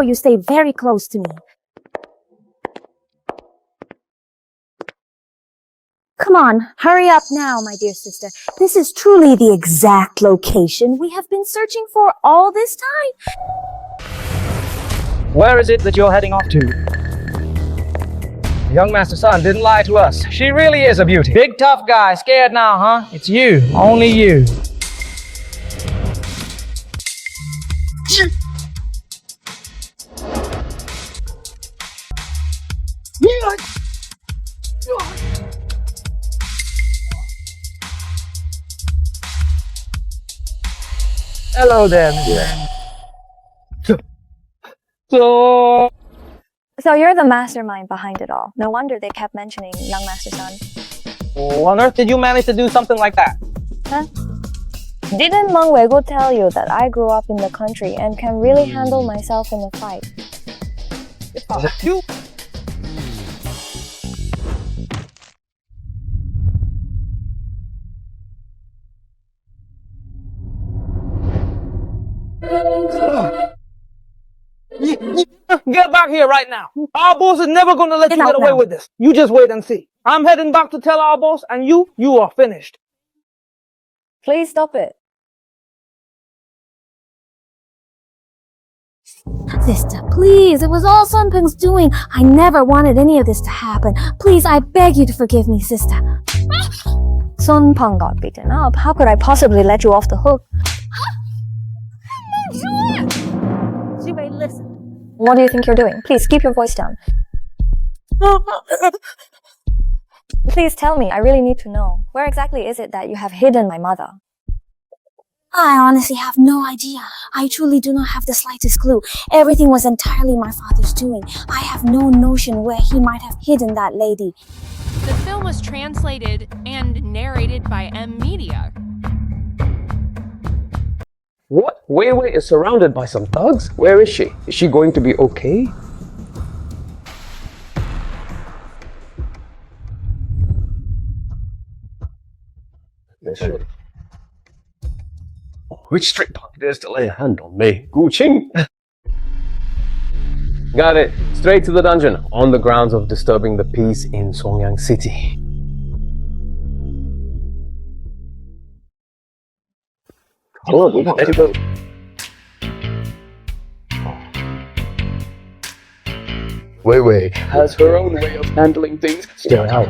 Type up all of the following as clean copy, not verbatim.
you stay very close to me. Come on, hurry up now, my dear sister. This is truly the exact location we have been searching for all this time. Where is it that you're heading off to? Young Master Sun didn't lie to us. She really is a beauty. Big tough guy, scared now, huh? It's you, only you. Hello there, Mr. So you're the mastermind behind it all. No wonder they kept mentioning young Master Sun. On earth did you manage to do something like that? Huh? Didn't Meng Weigo tell you that I grew up in the country and can really handle myself in a fight? You? Get back here right now. Our boss is never going to let you get away with this. You just wait and see. I'm heading back to tell our boss, and you are finished. Please stop it. Sister, please, it was all Sun Peng's doing. I never wanted any of this to happen. Please, I beg you to forgive me, sister. Sun Peng got beaten up. How could I possibly let you off the hook? Jiwei, listen. What do you think you're doing? Please keep your voice down. Please tell me, I really need to know. Where exactly is it that you have hidden my mother? I honestly have no idea. I truly do not have the slightest clue. Everything was entirely my father's doing. I have no notion where he might have hidden that lady. The film was translated and narrated by M Media. What? Wei Wei is surrounded by some thugs? Where is she? Is she going to be okay? Which street punk dares to lay a hand on me? Gu Qing! Got it. Straight to the dungeon, on the grounds of disturbing the peace in Songyang City. Oh, let it go. Wei Wei has her own way of handling things. Still out.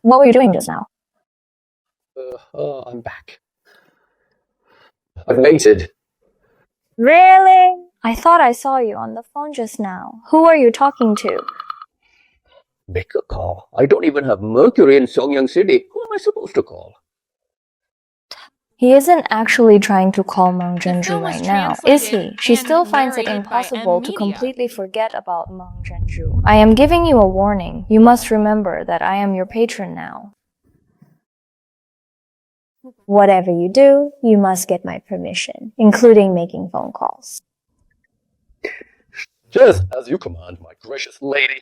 What were you doing just now? I'm back. I've waited. Really? I thought I saw you on the phone just now. Who are you talking to? Make a call. I don't even have Mercury in Songyang City. Who am I supposed to call? He isn't actually trying to call Meng Zhenju right now, is he? She still finds it impossible to completely forget about Meng Zhenju. I am giving you a warning. You must remember that I am your patron now. Whatever you do, you must get my permission, including making phone calls. Just as you command, my gracious lady.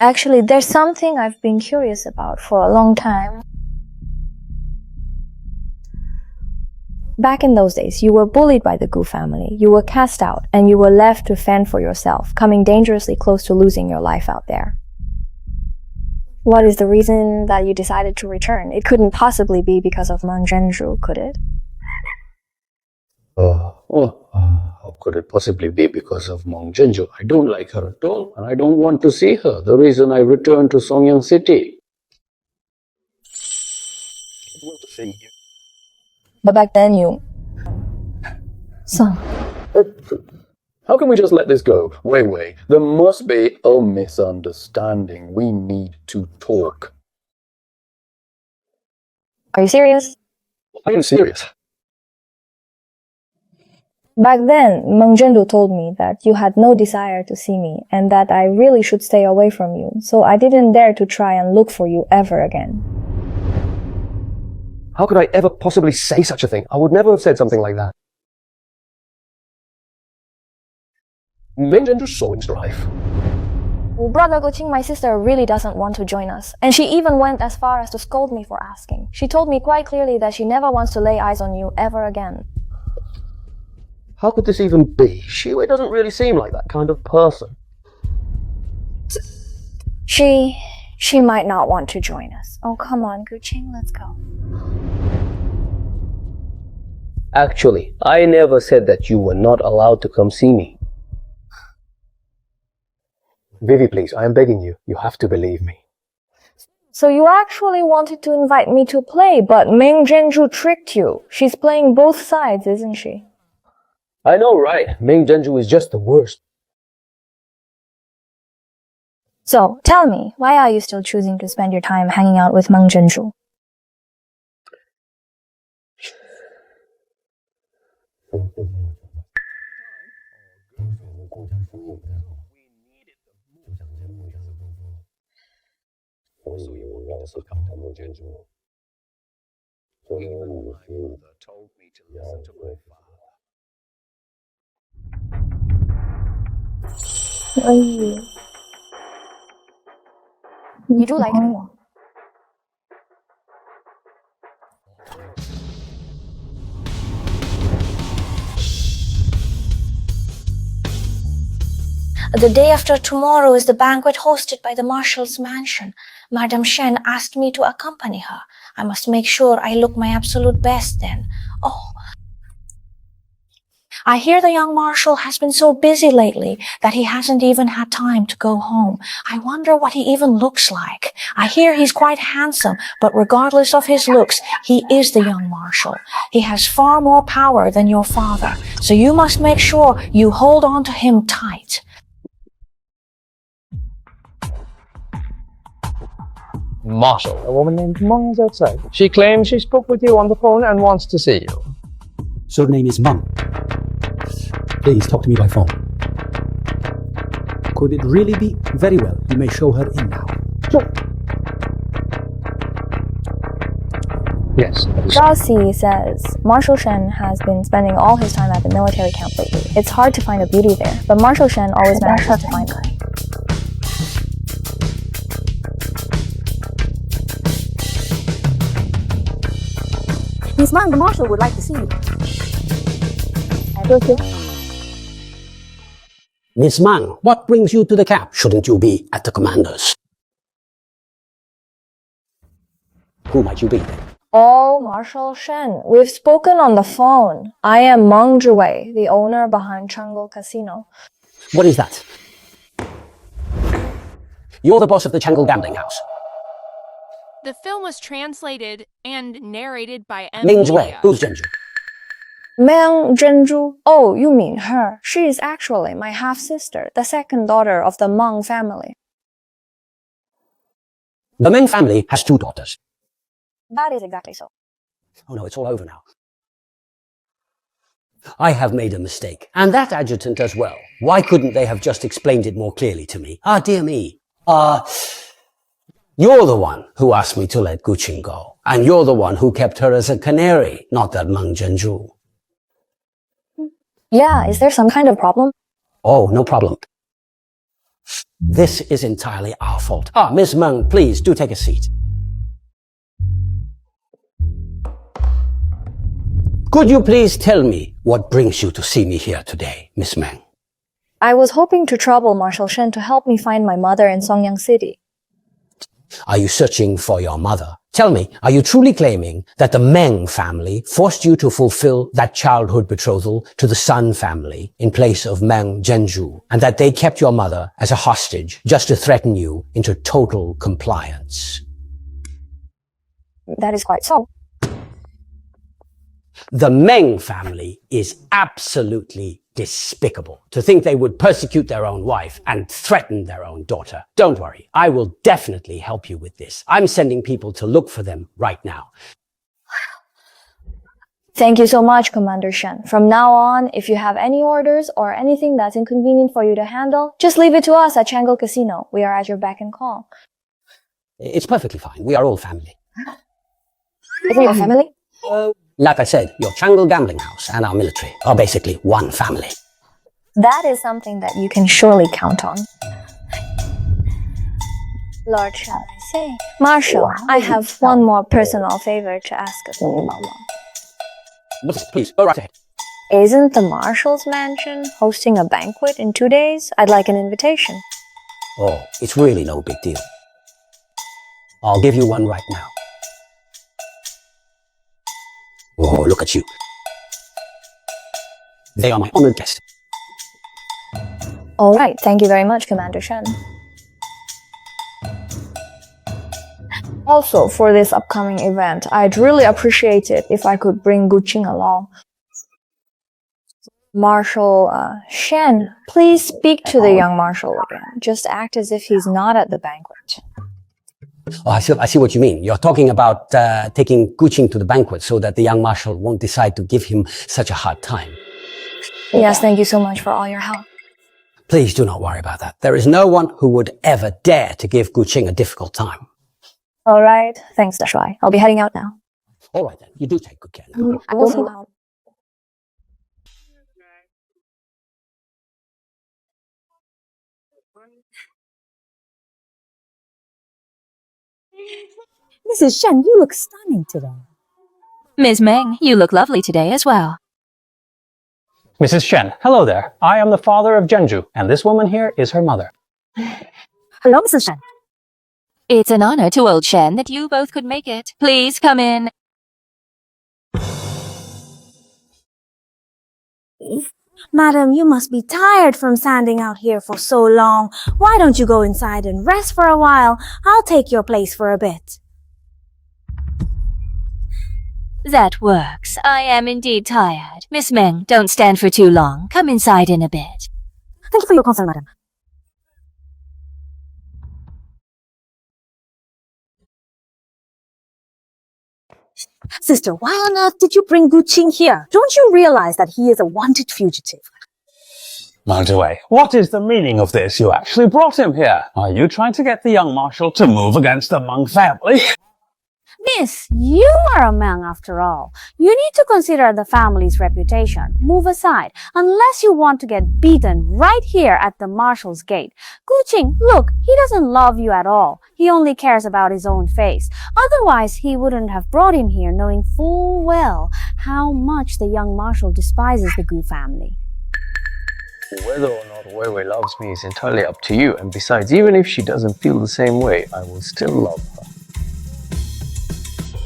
Actually, there's something I've been curious about for a long time. Back in those days, you were bullied by the Gu family, you were cast out, and you were left to fend for yourself, coming dangerously close to losing your life out there. What is the reason that you decided to return? It couldn't possibly be because of Meng Zhenju, could it? How could it possibly be because of Meng Zhenju? I don't like her at all, and I don't want to see her. The reason I returned to Songyang City. But back then you... Song. How can we just let this go? Wei, there must be a misunderstanding. We need to talk. Are you serious? I am serious. Back then, Meng Zhendu told me that you had no desire to see me and that I really should stay away from you, so I didn't dare to try and look for you ever again. How could I ever possibly say such a thing? I would never have said something like that. Meng Zhendu saw in strife. Brother Goqing, my sister, really doesn't want to join us. And she even went as far as to scold me for asking. She told me quite clearly that she never wants to lay eyes on you ever again. How could this even be? Shiwei doesn't really seem like that kind of person. She might not want to join us. Oh, come on, Goqing, let's go. Actually, I never said that you were not allowed to come see me. Vivi, please, I am begging you. You have to believe me. So you actually wanted to invite me to play, but Meng Zhenju tricked you. She's playing both sides, isn't she? I know, right? Meng Zhenju is just the worst. So, tell me, why are you still choosing to spend your time hanging out with Meng Zhenju? You do like me? The day after tomorrow is the banquet hosted by the Marshal's mansion. Madame Shen asked me to accompany her. I must make sure I look my absolute best then. Oh, I hear the young Marshal has been so busy lately that he hasn't even had time to go home. I wonder what he even looks like. I hear he's quite handsome, but regardless of his looks, he is the young Marshal. He has far more power than your father, so you must make sure you hold on to him tight. Marshal, a woman named Meng is outside. She claims she spoke with you on the phone and wants to see you. Surname is Meng. Please talk to me by phone. Could it really be? Very well. You may show her in now. Sure. Yes. Darcy says Marshal Shen has been spending all his time at the military camp lately. It's hard to find a beauty there, but Marshal Shen always manages to find her. Miss Meng, the Marshal would like to see you. Miss Meng, what brings you to the camp? Shouldn't you be at the commander's? Who might you be then? Oh, Marshal Shen, we've spoken on the phone. I am Meng Zhiwei, the owner behind Chang'e Casino. What is that? You're the boss of the Chang'e Gambling House. The film was translated and narrated by Meng Zhiwei, who's Zhenju? Meng Zhenju. Oh, you mean her. She is actually my half-sister, the second daughter of the Meng family. The Meng family has two daughters. That is exactly so. Oh no, it's all over now. I have made a mistake. And that adjutant as well. Why couldn't they have just explained it more clearly to me? Ah, dear me. You're the one who asked me to let Guqing go. And you're the one who kept her as a canary, not that Meng Zhenju. Yeah, is there some kind of problem? Oh, no problem. This is entirely our fault. Ah, Miss Meng, please do take a seat. Could you please tell me what brings you to see me here today, Miss Meng? I was hoping to trouble Marshal Shen to help me find my mother in Songyang City. Are you searching for your mother? Tell me, are you truly claiming that the Meng family forced you to fulfill that childhood betrothal to the Sun family in place of Meng Zhenju, and that they kept your mother as a hostage just to threaten you into total compliance? That is quite so. The Meng family is absolutely despicable. To think they would persecute their own wife and threaten their own daughter. Don't worry, I will definitely help you with this. I'm sending people to look for them right now. Thank you so much, Commander Shen. From now on, if you have any orders or anything that's inconvenient for you to handle, just leave it to us at Chang'e Casino. We are at your beck and call. It's perfectly fine. We are all family. Isn't your family? Like I said, your Chang'e Gambling House and our military are basically one family. That is something that you can surely count on. Lord, shall I say? Marshall, I have one more personal favor to ask of you, Mama. Please, go right ahead. Isn't the Marshall's mansion hosting a banquet in 2 days? I'd like an invitation. Oh, it's really no big deal. I'll give you one right now. Oh, look at you. They are my honored guests. All right, thank you very much, Commander Shen. Also, for this upcoming event, I'd really appreciate it if I could bring Guqing along. Marshal Shen, please speak to the young Marshal again. Just act as if he's not at the banquet. Oh, I see what you mean. You're talking about taking Guqing to the banquet so that the young marshal won't decide to give him such a hard time. Yes, thank you so much for all your help. Please do not worry about that. There is no one who would ever dare to give Guqing a difficult time. All right, thanks, Dashuai. I'll be heading out now. All right then, you do take good care now. I will see you out. Mrs. Shen, you look stunning today. Ms. Meng, you look lovely today as well. Mrs. Shen, hello there. I am the father of Zhenju, and this woman here is her mother. Hello, Mrs. Shen. It's an honor to old Shen that you both could make it. Please come in. Madam, you must be tired from standing out here for so long. Why don't you go inside and rest for a while? I'll take your place for a bit. That works. I am indeed tired. Miss Meng, don't stand for too long. Come inside in a bit. Thank you for your concern, madam. Sister, why on earth did you bring Guqing here? Don't you realize that he is a wanted fugitive? Mountaway, what is the meaning of this? You actually brought him here. Are you trying to get the young marshal to move against the Meng family? Miss, you are a Meng after all. You need to consider the family's reputation. Move aside, unless you want to get beaten right here at the marshal's gate. Guqing, look, he doesn't love you at all. He only cares about his own face. Otherwise, he wouldn't have brought him here knowing full well how much the young marshal despises the Gu family. Whether or not Wei Wei loves me is entirely up to you, and besides, even if she doesn't feel the same way, I will still love her.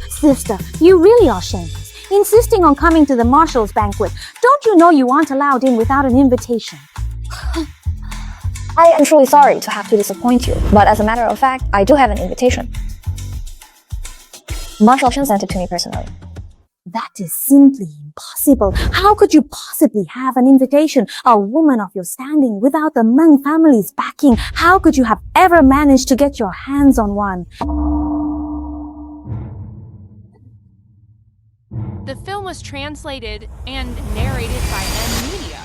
Sister, you really are shameless. Insisting on coming to the marshal's banquet. Don't you know you aren't allowed in without an invitation? I am truly sorry to have to disappoint you, but as a matter of fact, I do have an invitation. Marshal Shen sent it to me personally. That is simply impossible. How could you possibly have an invitation, a woman of your standing, without the Meng family's backing? How could you have ever managed to get your hands on one? The film was translated and narrated by M Media.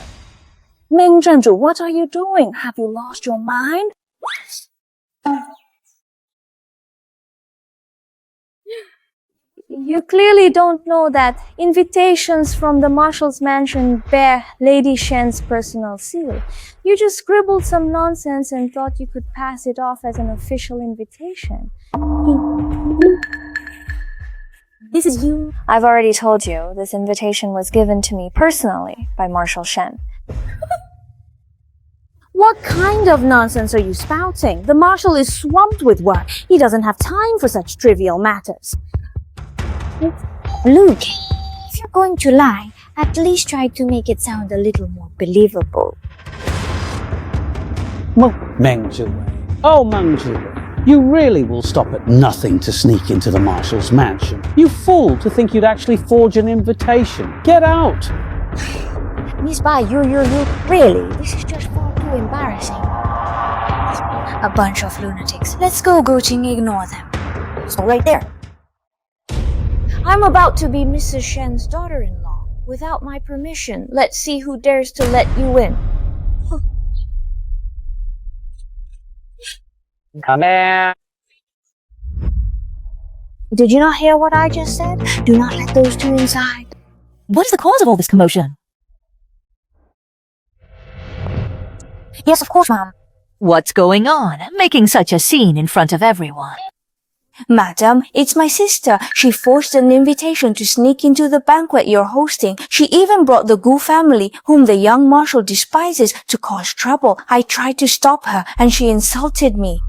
Meng Zhenju, what are you doing? Have you lost your mind? You clearly don't know that invitations from the marshal's mansion bear Lady Shen's personal seal. You just scribbled some nonsense and thought you could pass it off as an official invitation. This is you. I've already told you, this invitation was given to me personally by Marshal Shen. What kind of nonsense are you spouting? The marshal is swamped with work. He doesn't have time for such trivial matters. Look, if you're going to lie, at least try to make it sound a little more believable. Meng Zhiwei. Oh, Meng Zhiwei. You really will stop at nothing to sneak into the marshal's mansion. You fool to think you'd actually forge an invitation. Get out! Miss Bai, you, really, this is just far too embarrassing. A bunch of lunatics. Let's go, Guqing, ignore them. So right there. I'm about to be Mrs. Shen's daughter-in-law. Without my permission, let's see who dares to let you in. Did you not hear what I just said? Do not let those two inside. What is the cause of all this commotion? Yes, of course, ma'am. What's going on, making such a scene in front of everyone? Madam, it's my sister. She forged an invitation to sneak into the banquet you're hosting. She even brought the Gu family, whom the young marshal despises, to cause trouble. I tried to stop her, and she insulted me.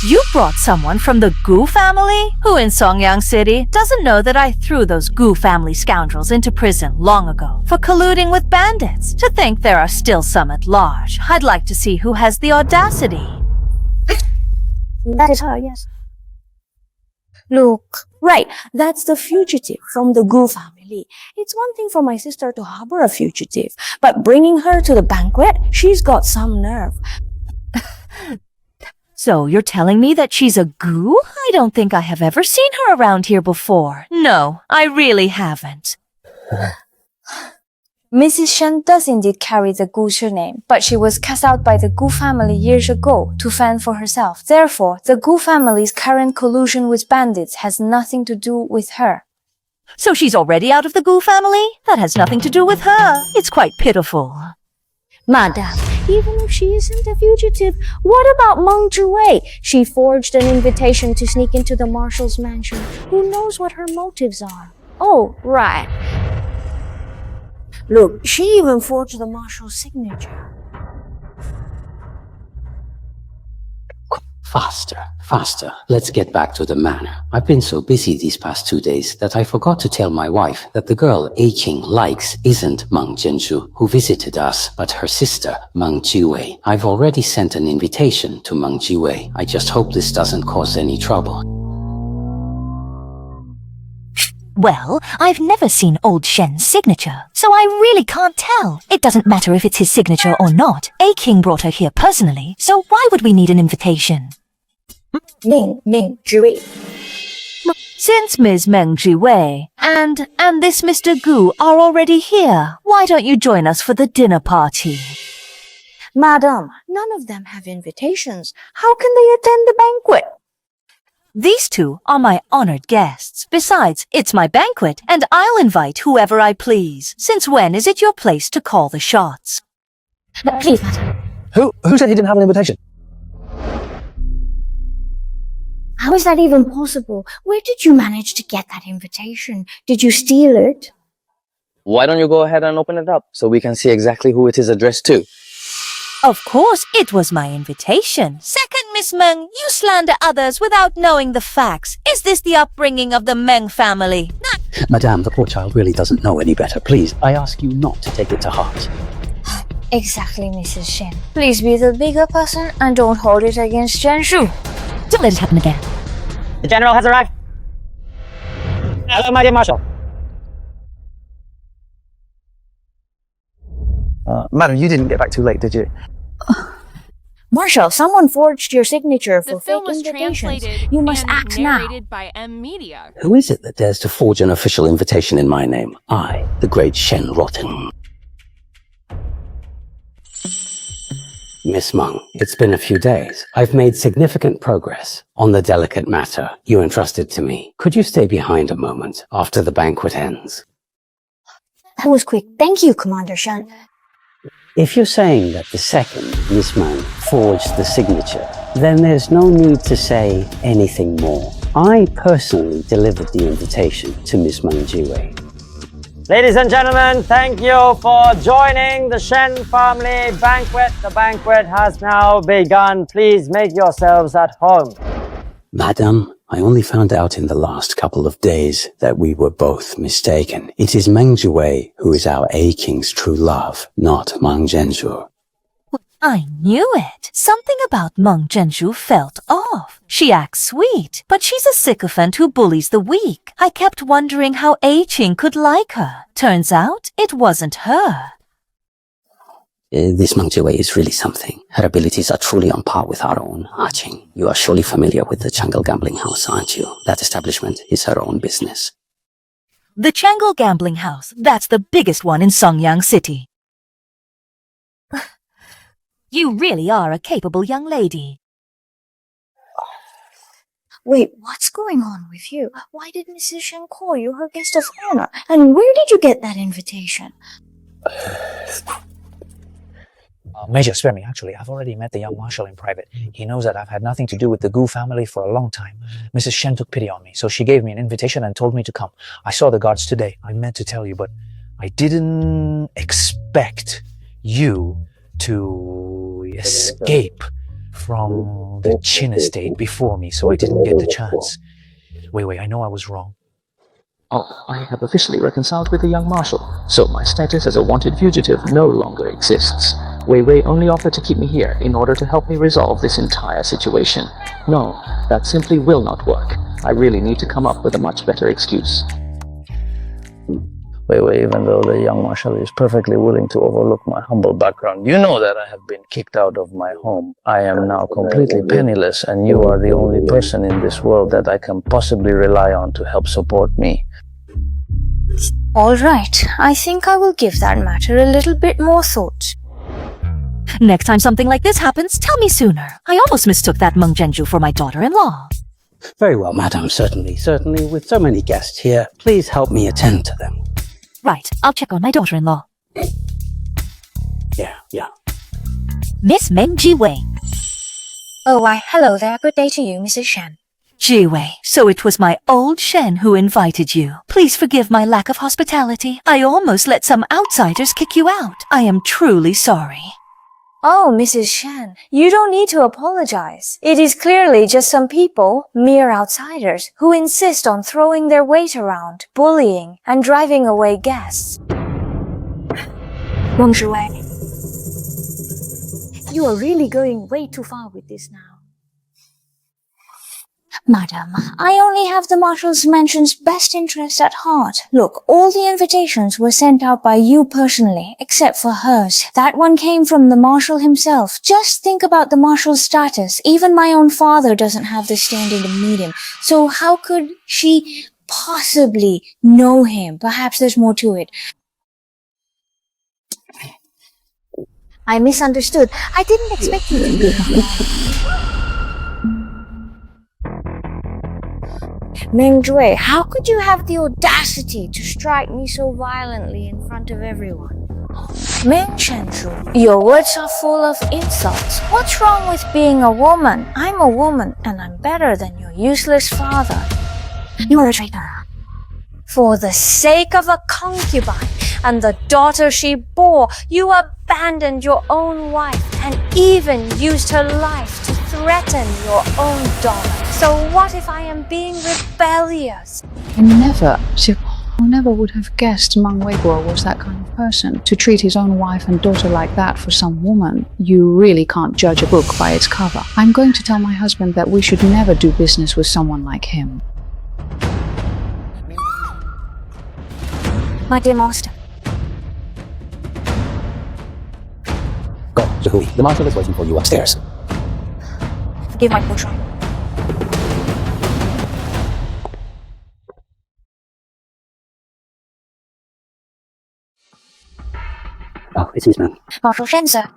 You brought someone from the Gu family? Who in Songyang City doesn't know that I threw those Gu family scoundrels into prison long ago for colluding with bandits? To think there are still some at large. I'd like to see who has the audacity. That is her, yes. Look, right, that's the fugitive from the Gu family. It's one thing for my sister to harbor a fugitive, but bringing her to the banquet, she's got some nerve. So you're telling me that she's a Gu? I don't think I have ever seen her around here before. No, I really haven't. Mrs. Shen does indeed carry the Gu surname, but she was cast out by the Gu family years ago to fend for herself. Therefore, the Gu family's current collusion with bandits has nothing to do with her. So she's already out of the Gu family? That has nothing to do with her. It's quite pitiful. Madam, even if she isn't a fugitive, what about Meng Zhiwei? She forged an invitation to sneak into the marshal's mansion. Who knows what her motives are? Oh, right. Look, she even forged the marshal's signature. Faster, faster. Let's get back to the manor. I've been so busy these past 2 days that I forgot to tell my wife that the girl A-King likes isn't Meng Zhenzhu, who visited us, but her sister, Meng Jiwei. I've already sent an invitation to Meng Jiwei. I just hope this doesn't cause any trouble. Well, I've never seen old Shen's signature, so I really can't tell. It doesn't matter if it's his signature or not. A-King brought her here personally, so why would we need an invitation? Meng Zhiwei. Since Ms. Meng Jiwei and this Mr. Gu are already here, why don't you join us for the dinner party? Madam, none of them have invitations. How can they attend the banquet? These two are my honored guests. Besides, it's my banquet, and I'll invite whoever I please. Since when is it your place to call the shots? Please, madam. Who said he didn't have an invitation? How is that even possible? Where did you manage to get that invitation? Did you steal it? Why don't you go ahead and open it up so we can see exactly who it is addressed to? Of course, it was my invitation. Second, Miss Meng, you slander others without knowing the facts. Is this the upbringing of the Meng family? Madame, the poor child really doesn't know any better. Please, I ask you not to take it to heart. Exactly, Mrs. Shen. Please be the bigger person and don't hold it against Zhenshu. Don't let it happen again. The general has arrived. Hello, my dear Marshal. Madam, you didn't get back too late, did you? Marshal, someone forged your signature for The film fake was invitations. translated You must and act now. narrated by M Media. Who is it that dares to forge an official invitation in my name? I, the great Shen Rotten. Miss Meng, it's been a few days. I've made significant progress on the delicate matter you entrusted to me. Could you stay behind a moment after the banquet ends? That was quick. Thank you, Commander Shen. If you're saying that the second Miss Meng forged the signature, then there's no need to say anything more. I personally delivered the invitation to Miss Meng Jiwei. Ladies and gentlemen, thank you for joining the Shen family banquet. The banquet has now begun. Please make yourselves at home. Madam, I only found out in the last couple of days that we were both mistaken. It is Meng Jiwei who is our A-King's true love, not Meng Zhenzhu. I knew it. Something about Meng Zhenzhu felt off. She acts sweet, but she's a sycophant who bullies the weak. I kept wondering how A-Ching could like her. Turns out, it wasn't her. This Meng Jiwei is really something. Her abilities are truly on par with our own. Qing, you are surely familiar with the Chang'e Gambling House, aren't you? That establishment is her own business. The Chang'e Gambling House, that's the biggest one in Songyang City. You really are a capable young lady. Wait, what's going on with you? Why did Mrs. Shen call you her guest of honor? And where did you get that invitation? Major, spare me. Actually, I've already met the young marshal in private. He knows that I've had nothing to do with the Gu family for a long time. Mrs. Shen took pity on me, so she gave me an invitation and told me to come. I saw the guards today. I meant to tell you, but I didn't expect you to escape from the Chin estate before me, so I didn't get the chance. Wait, I know I was wrong. Oh, I have officially reconciled with the young marshal, so my status as a wanted fugitive no longer exists. Wei Wei only offered to keep me here in order to help me resolve this entire situation. No, that simply will not work. I really need to come up with a much better excuse. Wei Wei, even though the young marshal is perfectly willing to overlook my humble background, you know that I have been kicked out of my home. I am now completely penniless, and you are the only person in this world that I can possibly rely on to help support me. All right, I think I will give that matter a little bit more thought. Next time something like this happens, tell me sooner. I almost mistook that Meng Zhenju for my daughter-in-law. Very well, madam, certainly. With so many guests here, please help me attend to them. Right, I'll check on my daughter-in-law. Yeah. Miss Meng Jiwei. Oh, why, hello there. Good day to you, Mrs. Shen. Jiwei, so it was my old Shen who invited you. Please forgive my lack of hospitality. I almost let some outsiders kick you out. I am truly sorry. Oh, Mrs. Shen, you don't need to apologize. It is clearly just some people, mere outsiders, who insist on throwing their weight around, bullying, and driving away guests. Wang Zhiwei, you are really going way too far with this now. Madam, I only have the Marshal's Mansion's best interest at heart. Look, all the invitations were sent out by you personally, except for hers. That one came from the Marshal himself. Just think about the Marshal's status. Even my own father doesn't have the standing to meet him. So how could she possibly know him? Perhaps there's more to it. I misunderstood. I didn't expect you to be. Meng Jue, how could you have the audacity to strike me so violently in front of everyone? Meng Shenju, your words are full of insults. What's wrong with being a woman? I'm a woman, and I'm better than your useless father. You are a traitor. For the sake of a concubine and the daughter she bore, you abandoned your own wife and even used her life to threaten your own daughter. So what if I am being rebellious? I never would have guessed Meng Weiguo was that kind of person. To treat his own wife and daughter like that for some woman, you really can't judge a book by its cover. I'm going to tell my husband that we should never do business with someone like him. My dear master. Go, Zhui. The marshal is waiting for you upstairs. Forgive my poor try. Oh, it is, ma'am. Marshal Shen, sir.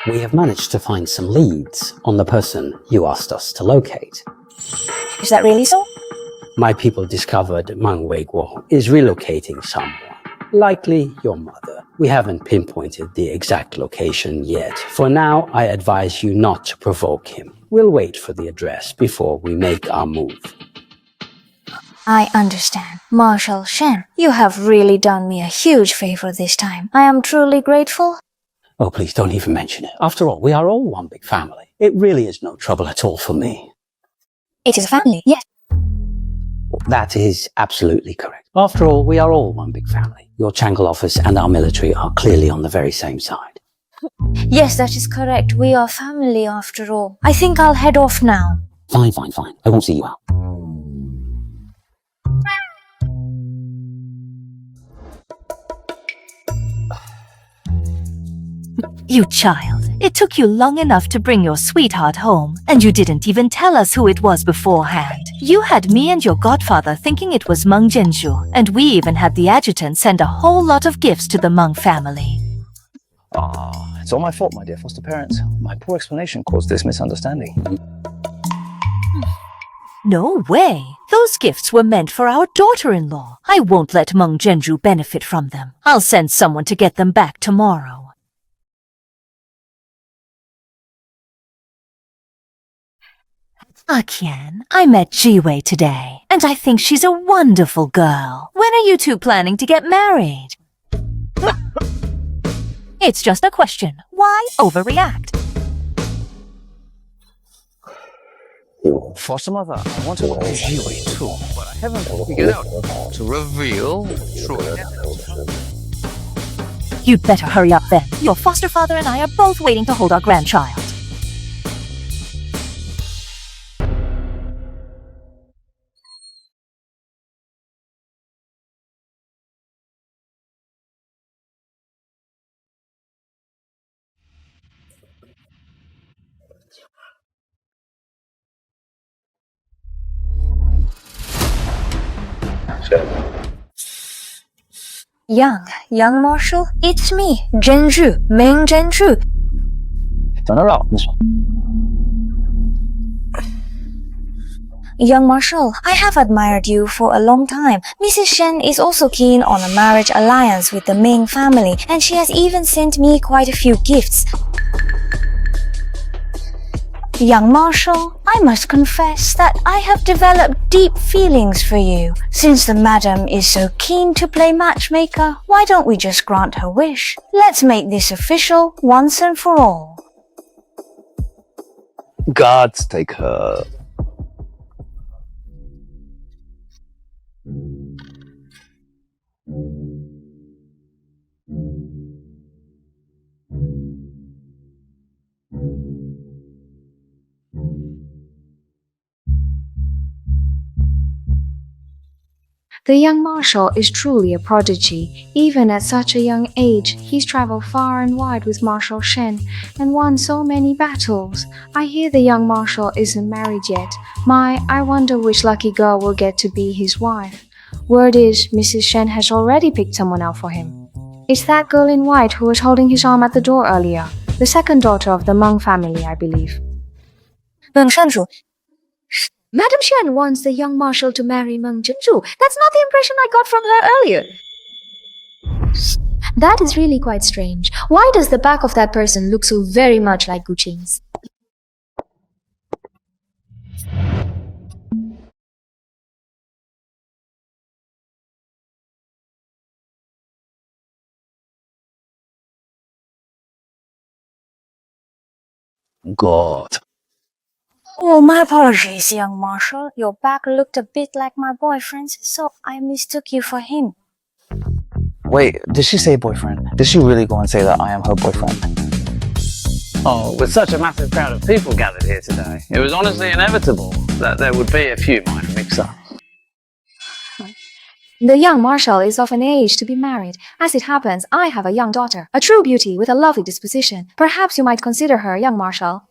We have managed to find some leads on the person you asked us to locate. Is that really so? My people discovered Meng Weiguo is relocating someone, likely your mother. We haven't pinpointed the exact location yet. For now, I advise you not to provoke him. We'll wait for the address before we make our move. I understand. Marshal Shen, you have really done me a huge favor this time. I am truly grateful. Oh, please don't even mention it. After all, we are all one big family. It really is no trouble at all for me. It is a family, yes. That is absolutely correct. After all, we are all one big family. Your Changle office and our military are clearly on the very same side. Yes, that is correct. We are family after all. I think I'll head off now. Fine. I won't see you out. You child, it took you long enough to bring your sweetheart home, and you didn't even tell us who it was beforehand. You had me and your godfather thinking it was Meng Zhenju, and we even had the adjutant send a whole lot of gifts to the Meng family. It's all my fault, my dear foster parents. My poor explanation caused this misunderstanding. No way. Those gifts were meant for our daughter-in-law. I won't let Meng Zhenju benefit from them. I'll send someone to get them back tomorrow. Qian, I met Jiwei today, and I think she's a wonderful girl. When are you two planning to get married? It's just a question. Why overreact? Foster mother, I want to look at Jiwei too, but I haven't figured out how to reveal true intent. You'd better hurry up then. Your foster father and I are both waiting to hold our grandchild. Young Marshal, it's me, Zhenju, Meng Zhenju. Turn around, Miss. Young Marshal, I have admired you for a long time. Mrs. Shen is also keen on a marriage alliance with the Ming family, and she has even sent me quite a few gifts. Young Marshal, I must confess that I have developed deep feelings for you. Since the madam is so keen to play matchmaker, why don't we just grant her wish? Let's make this official once and for all. Gods take her. The young marshal is truly a prodigy. Even at such a young age, he's traveled far and wide with Marshal Shen and won so many battles. I hear the young marshal isn't married yet. I wonder which lucky girl will get to be his wife. Word is, Mrs. Shen has already picked someone out for him. It's that girl in white who was holding his arm at the door earlier. The second daughter of the Meng family, I believe. Meng Zhenju, Madam Shen wants the young marshal to marry Meng Zhenju. That's not the impression I got from her earlier. That is really quite strange. Why does the back of that person look so very much like Gu Qing's? God. Oh, my apologies, young marshal. Your back looked a bit like my boyfriend's, so I mistook you for him. Wait, did she say boyfriend? Did she really go and say that I am her boyfriend? Oh, with such a massive crowd of people gathered here today, it was honestly inevitable that there would be a few minor mix-ups. The young marshal is of an age to be married. As it happens, I have a young daughter, a true beauty with a lovely disposition. Perhaps you might consider her, young marshal.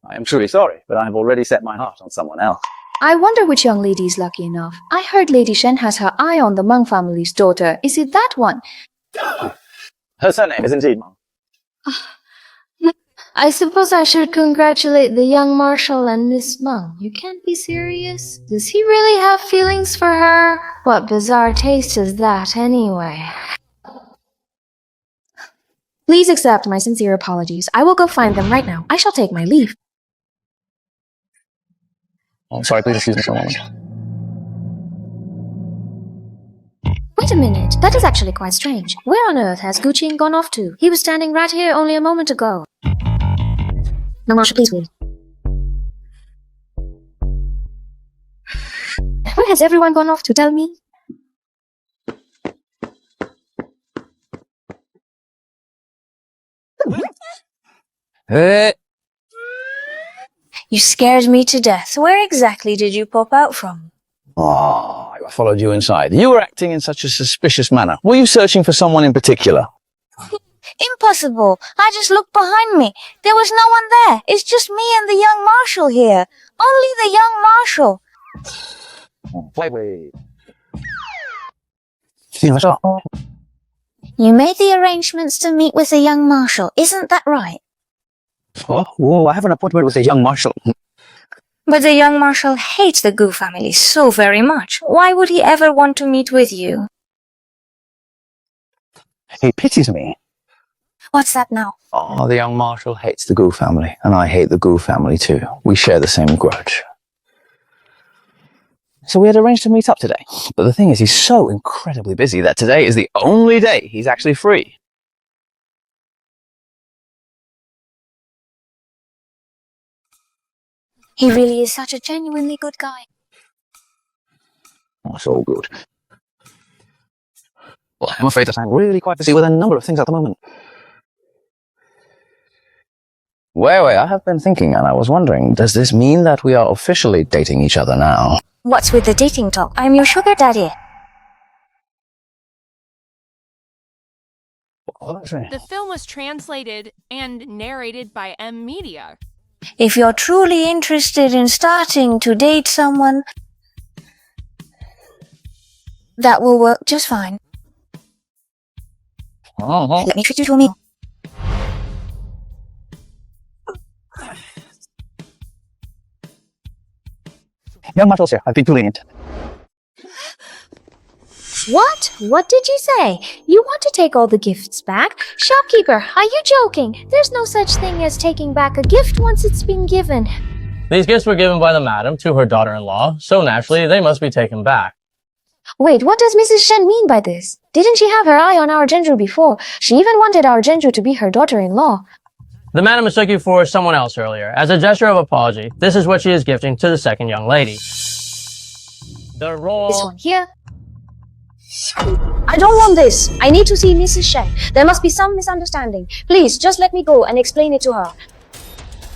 I am truly sorry, but I have already set my heart on someone else. I wonder which young lady is lucky enough. I heard Lady Shen has her eye on the Meng family's daughter. Is it that one? Her surname is indeed Meng. I suppose I should congratulate the young marshal and Miss Meng. You can't be serious? Does he really have feelings for her? What bizarre taste is that, anyway? Please accept my sincere apologies. I will go find them right now. I shall take my leave. Oh, sorry, please excuse me for a moment. Wait a minute. That is actually quite strange. Where on earth has Gu Qing gone off to? He was standing right here only a moment ago. No, Marshal, please wait. Where has everyone gone off to? Tell me? Hey. You scared me to death. Where exactly did you pop out from? Oh, I followed you inside. You were acting in such a suspicious manner. Were you searching for someone in particular? Impossible. I just looked behind me. There was no one there. It's just me and the young marshal here. Only the young marshal. Wait. You made the arrangements to meet with the young marshal. Isn't that right? Oh, I have an appointment with a young marshal. But the young marshal hates the Gu family so very much. Why would he ever want to meet with you? He pities me. What's that now? Oh, the young marshal hates the Gu family, and I hate the Gu family too. We share the same grudge. So we had arranged to meet up today. But the thing is, he's so incredibly busy that today is the only day he's actually free. He really is such a genuinely good guy. Oh, it's all good. Well, I'm afraid that I'm really quite busy with a number of things at the moment. Wait, I have been thinking, and I was wondering, does this mean that we are officially dating each other now? What's with the dating talk? I'm your sugar daddy. The film was translated and narrated by M Media. If you're truly interested in starting to date someone, that will work just fine. Let me treat you to a meal. Young marshals here, I've been too lenient. What? What did you say? You want to take all the gifts back? Shopkeeper, are you joking? There's no such thing as taking back a gift once it's been given. These gifts were given by the madam to her daughter-in-law, so naturally they must be taken back. Wait, what does Mrs. Shen mean by this? Didn't she have her eye on our Genju before? She even wanted our Genju to be her daughter-in-law. The madam mistook you for someone else earlier. As a gesture of apology, this is what she is gifting to the second young lady. The royal... This one here. I don't want this. I need to see Mrs. Shen. There must be some misunderstanding. Please, just let me go and explain it to her.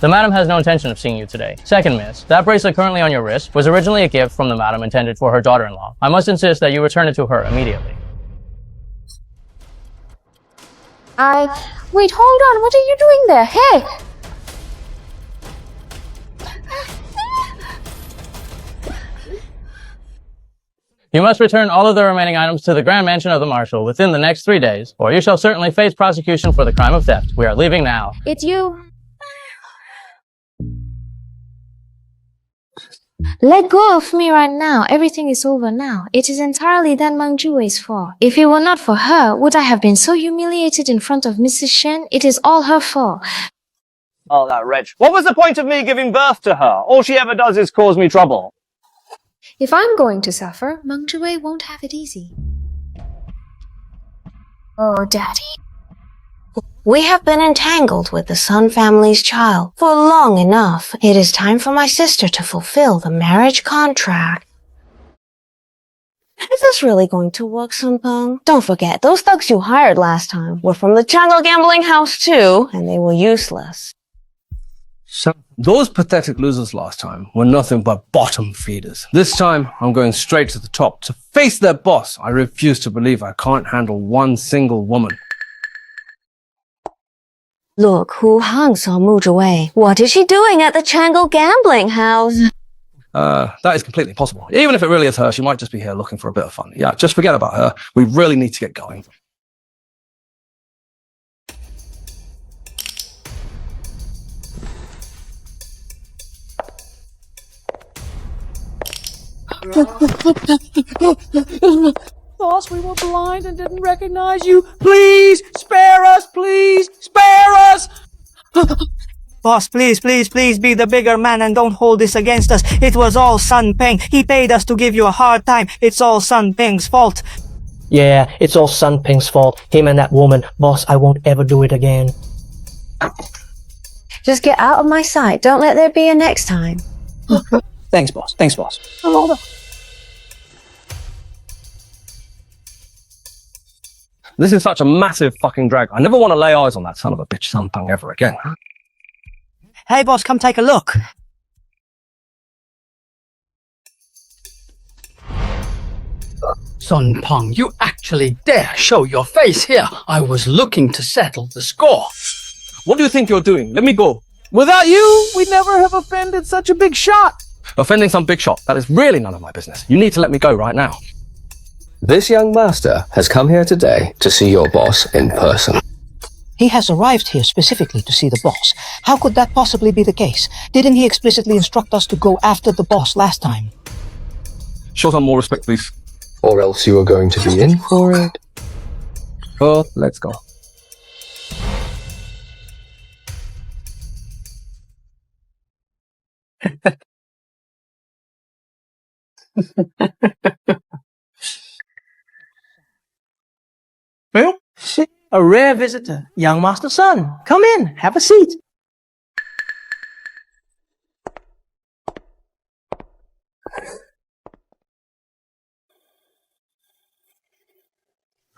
The madam has no intention of seeing you today. Second miss, that bracelet currently on your wrist was originally a gift from the madam intended for her daughter-in-law. I must insist that you return it to her immediately. Wait, hold on. What are you doing there? Hey! You must return all of the remaining items to the Grand Mansion of the Marshal within the next 3 days, or you shall certainly face prosecution for the crime of theft. We are leaving now. It's you. Let go of me right now. Everything is over now. It is entirely that Mang Juwei's fault. If it were not for her, would I have been so humiliated in front of Mrs. Shen? It is all her fault. Oh, that wretch. What was the point of me giving birth to her? All she ever does is cause me trouble. If I'm going to suffer, Mang Juwei won't have it easy. Oh, Daddy. We have been entangled with the Sun family's child for long enough. It is time for my sister to fulfill the marriage contract. Is this really going to work, Sun Peng? Don't forget, those thugs you hired last time were from the Channel Gambling House too, and they were useless. So, those pathetic losers last time were nothing but bottom feeders. This time, I'm going straight to the top to face their boss. I refuse to believe I can't handle one single woman. Look who hung Saw Mu Zhuwei. What is she doing at the Channel Gambling House? That is completely possible. Even if it really is her, she might just be here looking for a bit of fun. Yeah, just forget about her. We really need to get going. Boss, we were blind and didn't recognize you. Please, spare us, please, spare us! Boss, please be the bigger man and don't hold this against us. It was all Sun Peng. He paid us to give you a hard time. It's all Sun Peng's fault. Yeah, it's all Sun Peng's fault. Him and that woman. Boss, I won't ever do it again. Just get out of my sight. Don't let there be a next time. Thanks, boss. Thanks, boss. This is such a massive fucking drag. I never want to lay eyes on that son of a bitch Sun Peng ever again. Hey, boss, come take a look. Sun Peng, you actually dare show your face here. I was looking to settle the score. What do you think you're doing? Let me go. Without you, we'd never have offended such a big shot. Offending some big shot, that is really none of my business. You need to let me go right now. This young master has come here today to see your boss in person. He has arrived here specifically to see the boss. How could that possibly be the case? Didn't he explicitly instruct us to go after the boss last time? Show some more respect, please. Or else you are going to be in for it. Oh, let's go. Well, a rare visitor, young Master Sun. Come in, have a seat.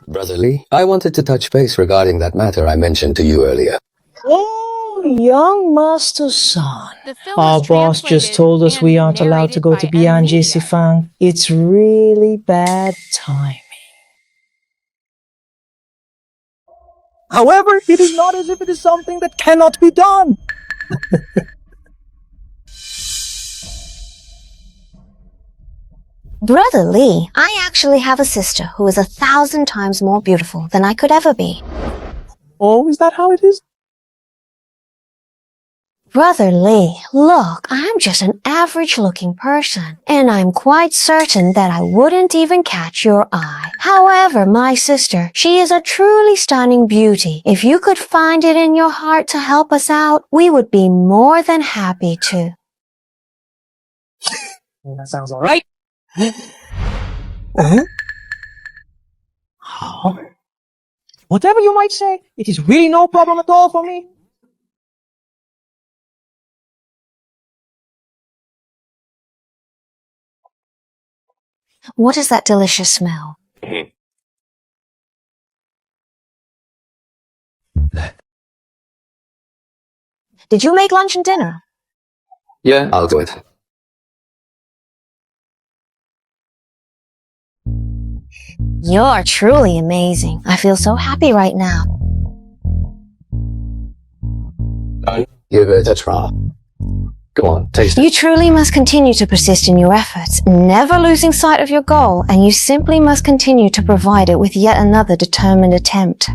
Brother Lee, I wanted to touch base regarding that matter I mentioned to you earlier. Oh, young Master Sun. film Our was boss just told us we aren't allowed to go to Bianji Sifang. It's really bad timing. However, it is not as if it is something that cannot be done. Brother Lee, I actually have a sister who is 1,000 times more beautiful than I could ever be. Oh, is that how it is? Brother Lee, look, I'm just an average-looking person, and I'm quite certain that I wouldn't even catch your eye. However, my sister, she is a truly stunning beauty. If you could find it in your heart to help us out, we would be more than happy to. That sounds all right. Whatever you might say, it is really no problem at all for me. What is that delicious smell? Did you make lunch and dinner? Yeah, I'll do it. You're truly amazing. I feel so happy right now. You better try. Go on, taste it. You truly must continue to persist in your efforts, never losing sight of your goal, and you simply must continue to provide it with yet another determined attempt.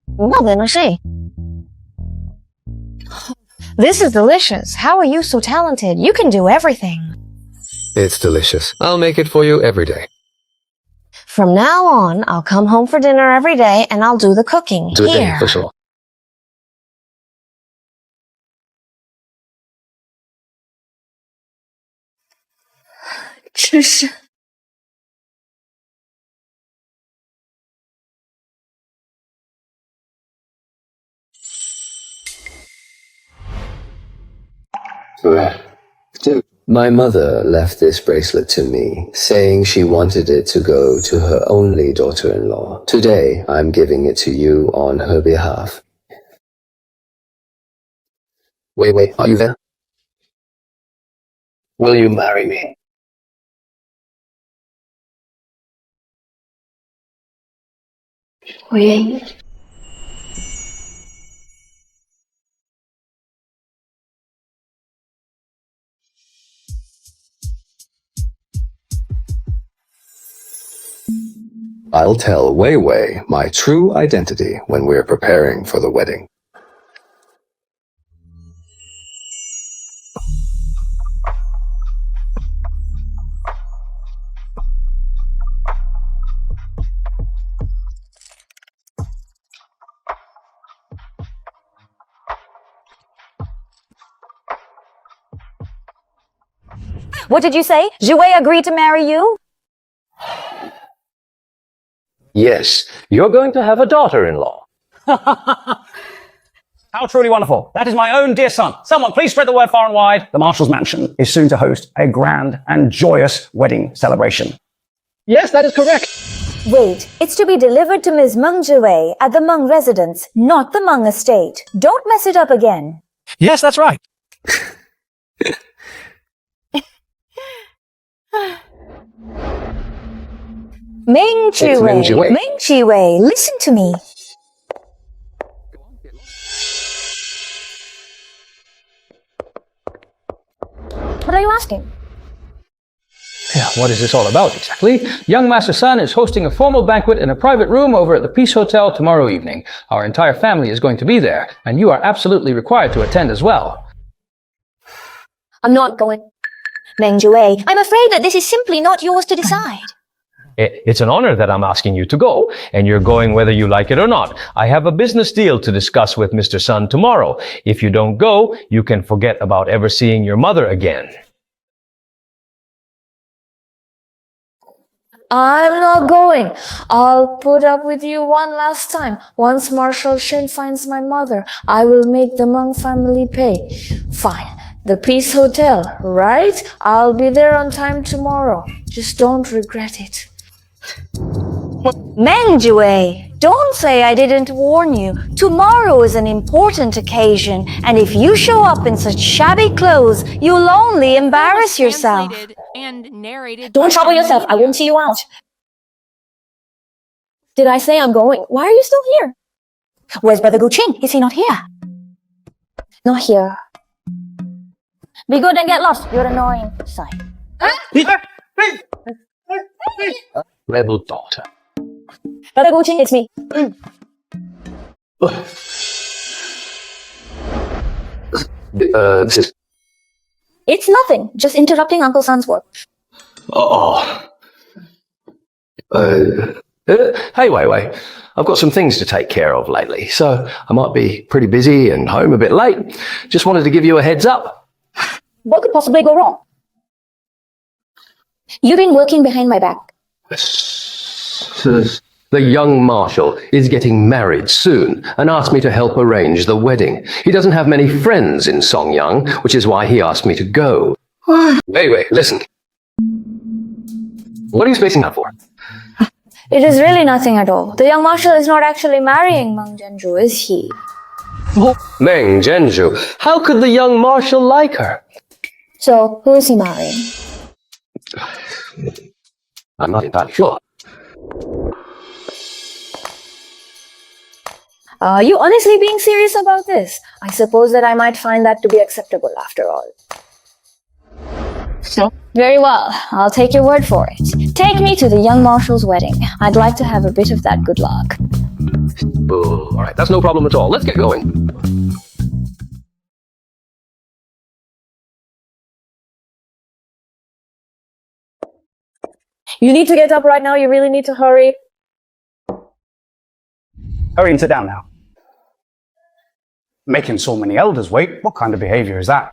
Well then, I see. This is delicious. How are you so talented? You can do everything. It's delicious. I'll make it for you every day. From now on, I'll come home for dinner every day and I'll do the cooking Do it here. then, for sure. My mother left this bracelet to me, saying she wanted it to go to her only daughter-in-law. Today, I'm giving it to you on her behalf. Wait, are you there? Will you marry me? Wait. I'll tell Wei Wei my true identity when we're preparing for the wedding. What did you say? Jouet agreed to marry you? Yes, you're going to have a daughter-in-law. How truly wonderful. That is my own dear son. Someone please spread the word far and wide. The Marshal's Mansion is soon to host a grand and joyous wedding celebration. Yes, that is correct. Wait, it's to be delivered to Ms. Meng Jouet at the Meng residence, not the Meng estate. Don't mess it up again. Yes, that's right. Meng Jouet, Meng Jouet, listen to me. What are you asking? Yeah, what is this all about exactly? Young Master Sun is hosting a formal banquet in a private room over at the Peace Hotel tomorrow evening. Our entire family is going to be there, and you are absolutely required to attend as well. I'm not going. Meng Jue, I'm afraid that this is simply not yours to decide. It's an honor that I'm asking you to go, and you're going whether you like it or not. I have a business deal to discuss with Mr. Sun tomorrow. If you don't go, you can forget about ever seeing your mother again. I'm not going. I'll put up with you one last time. Once Marshal Shen finds my mother, I will make the Meng family pay. Fine. The Peace Hotel, right? I'll be there on time tomorrow. Just don't regret it. Meng Jue, don't say I didn't warn you. Tomorrow is an important occasion, and if you show up in such shabby clothes, you'll only embarrass yourself. And narrated. Don't trouble yourself. I won't see you out. Did I say I'm going? Why are you still here? Where's Brother Guqing? Is he not here? Not here. Be good and get lost. You're annoying. Sigh. Rebel daughter. Brother Guqing, it's me. This is... It's nothing. Just interrupting Uncle Sun's work. Hey, Wei. I've got some things to take care of lately, so I might be pretty busy and home a bit late. Just wanted to give you a heads up. What could possibly go wrong? You've been working behind my back. The young marshal is getting married soon and asked me to help arrange the wedding. He doesn't have many friends in Songyang, which is why he asked me to go. Wei, listen. What are you spacing out for? It is really nothing at all. The young marshal is not actually marrying Meng Zhenju, is he? Meng Zhenju. How could the young marshal like her? So, who is he marrying? I'm not entirely sure. Are you honestly being serious about this? I suppose that I might find that to be acceptable after all. So, very well. I'll take your word for it. Take me to the young marshal's wedding. I'd like to have a bit of that good luck. Oh, all right, that's no problem at all. Let's get going. You need to get up right now. You really need to hurry. Hurry and sit down now. Making so many elders wait, what kind of behavior is that?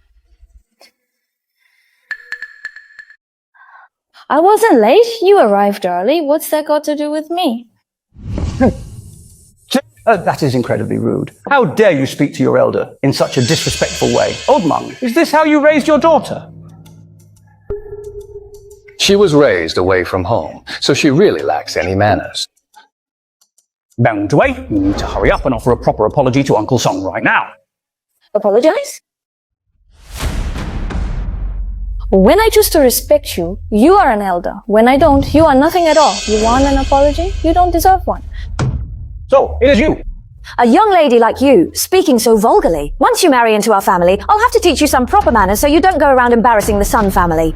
I wasn't late. You arrived early. What's that got to do with me? That is incredibly rude. How dare you speak to your elder in such a disrespectful way? Old Meng, is this how you raised your daughter? She was raised away from home, so she really lacks any manners. Meng Jue, you need to hurry up and offer a proper apology to Uncle Song right now. Apologize? When I choose to respect you, you are an elder. When I don't, you are nothing at all. You want an apology? You don't deserve one. So, it is you. A young lady like you, speaking so vulgarly. Once you marry into our family, I'll have to teach you some proper manners so you don't go around embarrassing the Sun family.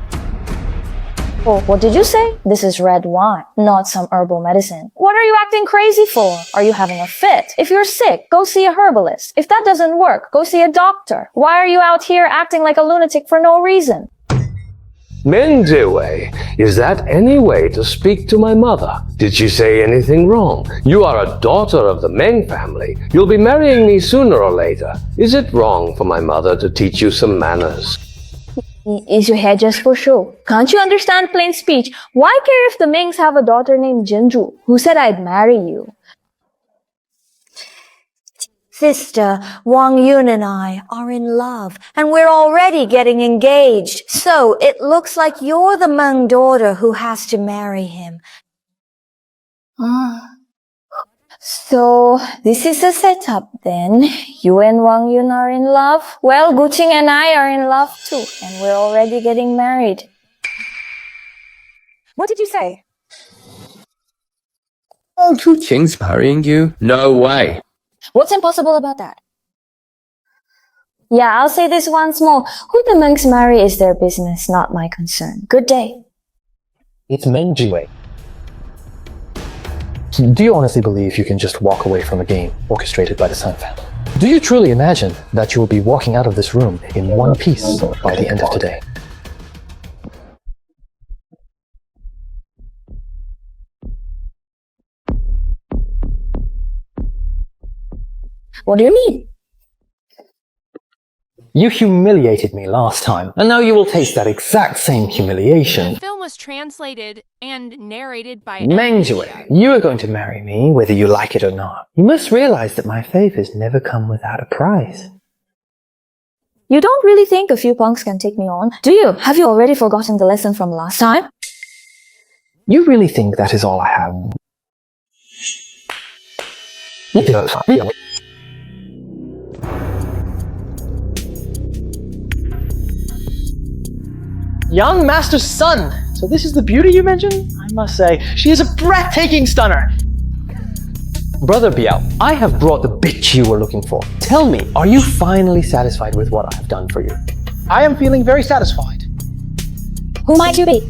Oh, what did you say? This is red wine, not some herbal medicine. What are you acting crazy for? Are you having a fit? If you're sick, go see a herbalist. If that doesn't work, go see a doctor. Why are you out here acting like a lunatic for no reason? Meng Jue, is that any way to speak to my mother? Did she say anything wrong? You are a daughter of the Meng family. You'll be marrying me sooner or later. Is it wrong for my mother to teach you some manners? Is your hair just for show? Can't you understand plain speech? Why care if the Mengs have a daughter named Jinju, who said I'd marry you? Sister, Wang Yun and I are in love, and we're already getting engaged. So it looks like you're the Meng daughter who has to marry him. So, this is a setup then. You and Wang Yun are in love. Well, Guqing and I are in love too, and we're already getting married. What did you say? Oh, Guqing's marrying you? No way. What's impossible about that? Yeah, I'll say this once more. Who the Mengs marry is their business, not my concern. Good day. It's Menjiwei. Do you honestly believe you can just walk away from a game orchestrated by the Sun family? Do you truly imagine that you will be walking out of this room in one piece by the end of today? What do you mean? You humiliated me last time, and now you will taste that exact same humiliation. The film was translated and narrated by Mengjue, you are going to marry me whether you like it or not. You must realize that my favors never come without a price. You don't really think a few punks can take me on, do you? Have you already forgotten the lesson from last time? You really think that is all I have? Young Master's son! So this is the beauty you mentioned? I must say, she is a breathtaking stunner! Brother Biao, I have brought the bitch you were looking for. Tell me, are you finally satisfied with what I have done for you? I am feeling very satisfied. Who might you be?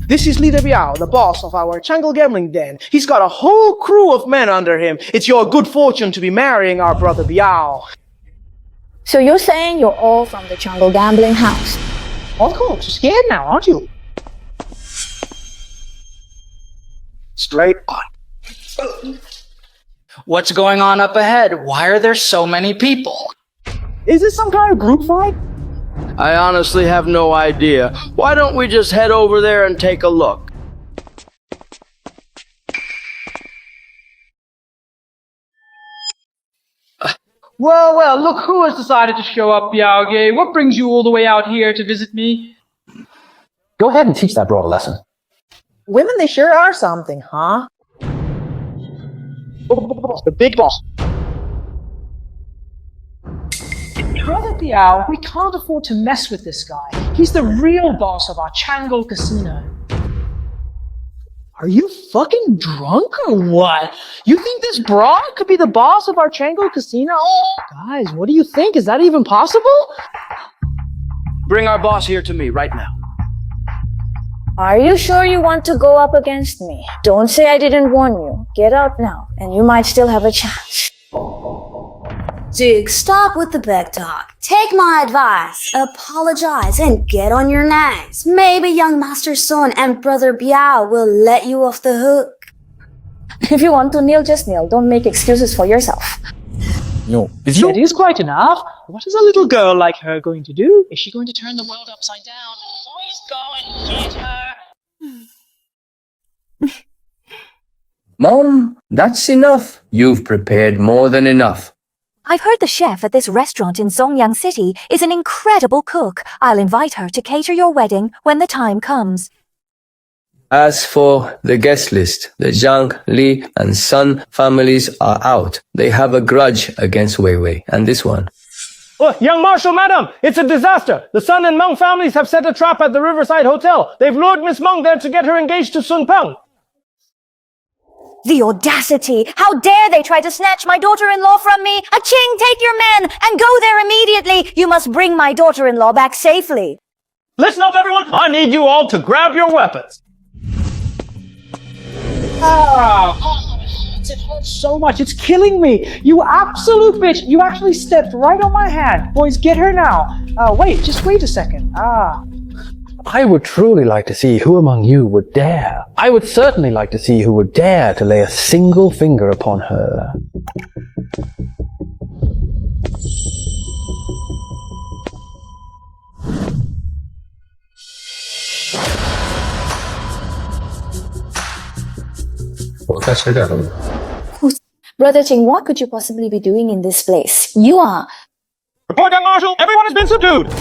This is Leader Biao, the boss of our Changle gambling den. He's got a whole crew of men under him. It's your good fortune to be marrying our brother Biao. So you're saying you're all from the Jungle gambling house? Of course, you're scared now, aren't you? Straight on. What's going on up ahead? Why are there so many people? Is this some kind of group fight? I honestly have no idea. Why don't we just head over there and take a look? Well, look who has decided to show up, Biaoge. What brings you all the way out here to visit me? Go ahead and teach that broad a lesson. Women, they sure are something, huh? The big boss. Brother Biao, we can't afford to mess with this guy. He's the real boss of our Changle casino. Are you fucking drunk or what? You think this broad could be the boss of our Changle casino? Oh, guys, what do you think? Is that even possible? Bring our boss here to me right now. Are you sure you want to go up against me? Don't say I didn't warn you. Get out now, and you might still have a chance. Duke, stop with the big talk. Take my advice, apologize, and get on your knees. Maybe young Master Son and Brother Biao will let you off the hook. If you want to kneel, just kneel. Don't make excuses for yourself. No. That is quite enough. What is a little girl like her going to do? Is she going to turn the world upside down? Please go and get her. Mom, that's enough. You've prepared more than enough. I've heard the chef at this restaurant in Zongyang City is an incredible cook. I'll invite her to cater your wedding when the time comes. As for the guest list, the Zhang, Li, and Sun families are out. They have a grudge against Wei Wei and this one. Oh, young Marshal, madam, it's a disaster. The Sun and Meng families have set a trap at the Riverside Hotel. They've lured Miss Meng there to get her engaged to Sun Peng. The audacity! How dare they try to snatch my daughter-in-law from me! Aching, take your men and go there immediately! You must bring my daughter-in-law back safely. Listen up, everyone. I need you all to grab your weapons. It hurts so much. It's killing me. You absolute bitch. You actually stepped right on my hand. Boys, get her now. Just wait a second. I would truly like to see who among you would dare. I would certainly like to see who would dare to lay a single finger upon her. Brother Ching, what could you possibly be doing in this place? You are... Report, young Marshal. Everyone has been subdued.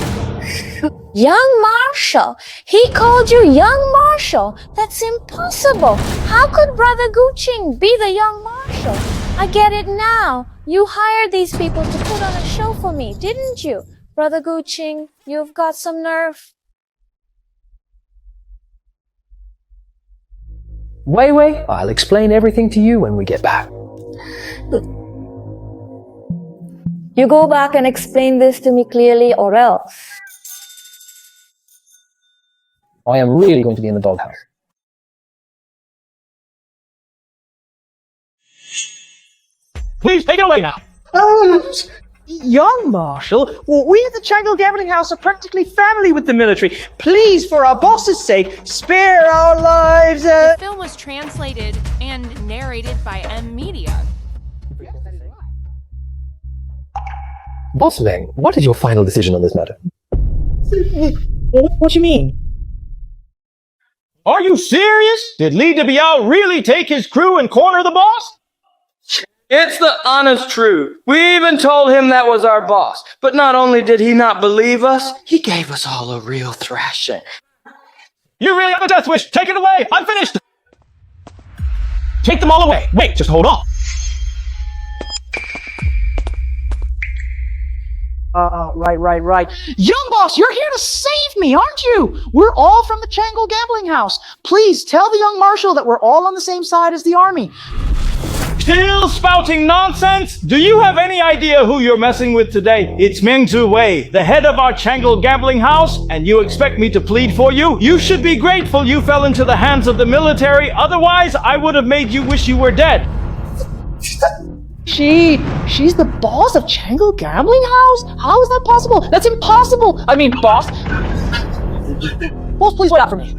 Young Marshal? He called you Young Marshal? That's impossible. How could Brother Guqing be the Young Marshal? I get it now. You hired these people to put on a show for me, didn't you? Brother Guqing, you've got some nerve. Wei Wei, I'll explain everything to you when we get back. You go back and explain this to me clearly or else. I am really going to be in the doghouse. Please take it away now. Young Marshal, well, we at the Changle Gambling House are practically family with the military. Please, for our boss's sake, spare our lives. The film was translated and narrated by M Media. Boss Meng, what is your final decision on this matter? What do you mean? Are you serious? Did Li Biao really take his crew and corner the boss? It's the honest truth. We even told him that was our boss. But not only did he not believe us, he gave us all a real thrashing. You really have a death wish. Take it away. I'm finished. Take them all away. Wait, just hold on. Right. Young boss, you're here to save me, aren't you? We're all from the Changle Gambling House. Please tell the young marshal that we're all on the same side as the army. Still spouting nonsense? Do you have any idea who you're messing with today? It's Meng Wei, the head of our Changle Gambling House, and you expect me to plead for you? You should be grateful you fell into the hands of the military, otherwise I would have made you wish you were dead. She's the boss of Changle Gambling House? How is that possible? That's impossible! I mean, boss, please wait out for me.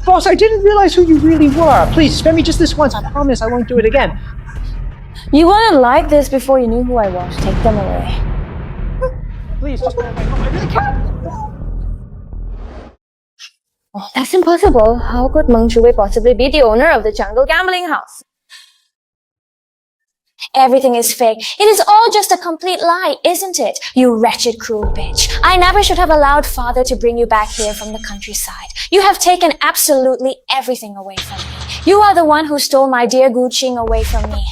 Boss, I didn't realize who you really were. Please, spare me just this once. I promise I won't do it again. You wouldn't like this before you knew who I was. Take them away. Please, just go away. No, I really can't. That's impossible. How could Meng Wei possibly be the owner of the Jungle Gambling House? Everything is fake. It is all just a complete lie, isn't it? You wretched, cruel bitch. I never should have allowed father to bring you back here from the countryside. You have taken absolutely everything away from me. You are the one who stole my dear Gu Qing away from me.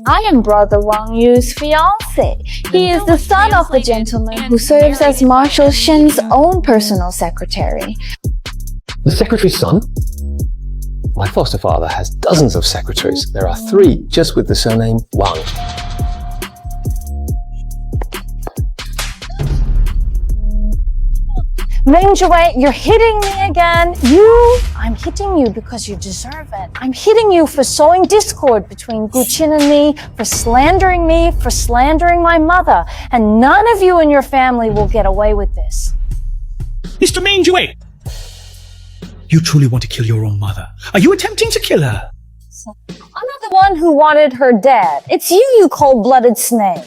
I am Brother Wang Yu's fiancé. He is the son of the gentleman who serves as Marshal Shen's own personal secretary. The secretary's son? My foster father has dozens of secretaries. There are 3 just with the surname Wang. Meng Wei, you're hitting me again. I'm hitting you because you deserve it. I'm hitting you for sowing discord between Gu Qin and me, for slandering my mother. And none of you and your family will get away with this. Mr. Meng Wei, you truly want to kill your own mother. Are you attempting to kill her? I'm not the one who wanted her dead. It's you cold-blooded snake.